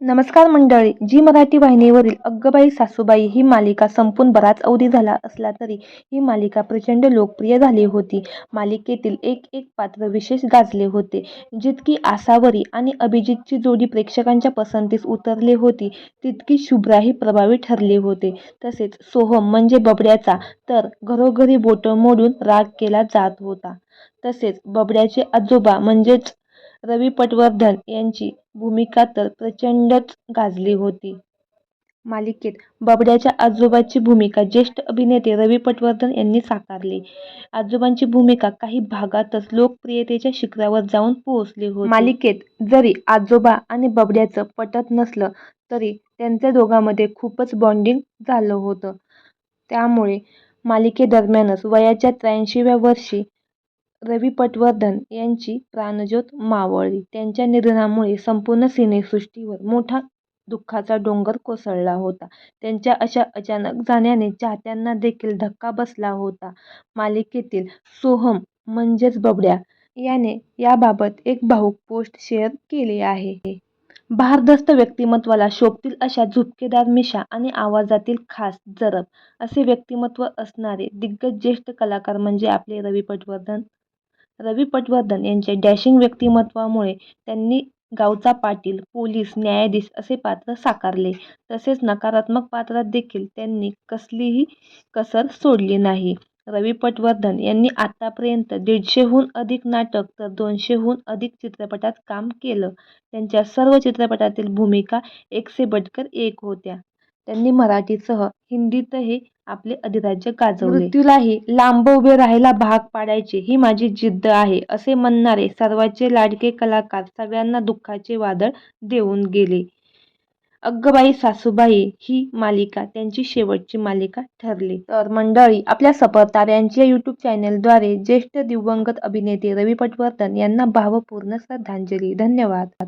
नमस्कार मंडळी. जी मराठी वाहिनीवरील अग्गबाई सासूबाई ही मालिका संपून बराच अवधी झाला असला तरी ही मालिका प्रचंड लोकप्रिय झाली होती. मालिकेतील एक एक पात्र विशेष गाजले होते. जितकी आसावरी आणि अभिजितची जोडी प्रेक्षकांच्या पसंतीस उतरली होती तितकी शुभ्राही प्रभावी ठरली होते. तसेच सोहम म्हणजे बबड्याचा तर घरोघरी बोटं मोडून राग केला जात होता. तसेच बबड्याचे आजोबा म्हणजेच रवी पटवर्धन यांची भूमिका तर प्रचंडच गाजली होती. मालिकेत बबड्याच्या आजोबाची भूमिका ज्येष्ठ अभिनेते रवी पटवर्धन यांनी साकारली. आजोबांची भूमिका काही भागातच लोकप्रियतेच्या शिखरावर जाऊन पोहोचली होती. मालिकेत जरी आजोबा आणि बबड्याचं पटत नसलं तरी त्यांच्या दोघांमध्ये खूपच बॉन्डिंग झालं होतं. त्यामुळे मालिकेदरम्यानच वयाच्या 83व्या वर्षी रवी पटवर्धन यांची प्राणज्योत मावळली. त्यांच्या निधनामुळे संपूर्ण सिनेसृष्टीवर मोठा दुःखाचा डोंगर कोसळला होता. त्यांच्या अशा अचानक जाण्याने चाहत्यांना देखील धक्का बसला होता. मालिकेतील सोहम म्हणजेच बबड्या याने याबाबत एक भावूक पोस्ट शेअर केली आहे. भारदस्त व्यक्तिमत्वाला शोभतील अशा झुपकेदार मिशा आणि आवाजातील खास जरब असे व्यक्तिमत्व असणारे दिग्गज ज्येष्ठ कलाकार म्हणजे आपले रवी पटवर्धन. रवी पटवर्धन यांच्या डॅशिंग व्यक्तिमत्वामुळे त्यांनी गावचा पाटील, पोलीस, न्यायाधीश असे पात्र साकारले. तसेच नकारात्मक पात्रात देखील त्यांनी कसलीही कसर सोडली नाही. रवी पटवर्धन यांनी आतापर्यंत 150हून अधिक नाटक तर 200हून अधिक चित्रपटात काम केलं. त्यांच्या सर्व चित्रपटातील भूमिका एक से बढ़कर एक होत्या. त्यांनी मराठीसह हिंदीतही आपले अधिराज्य गाजवले. मृत्यूलाही लांब उभे राहायला भाग पाडायचे ही माझी जिद्द आहे असे म्हणणारे सर्वांचे लाडके कलाकार सगळ्यांना दुःखाचे वादळ देऊन गेले. अग्गबाई सासूबाई ही मालिका त्यांची शेवटची मालिका ठरली. तर मंडळी, आपल्या सफरताऱ्यांच्या यूट्यूब चॅनेलद्वारे ज्येष्ठ दिवंगत अभिनेते रवी पटवर्धन यांना भावपूर्ण श्रद्धांजली. धन्यवाद.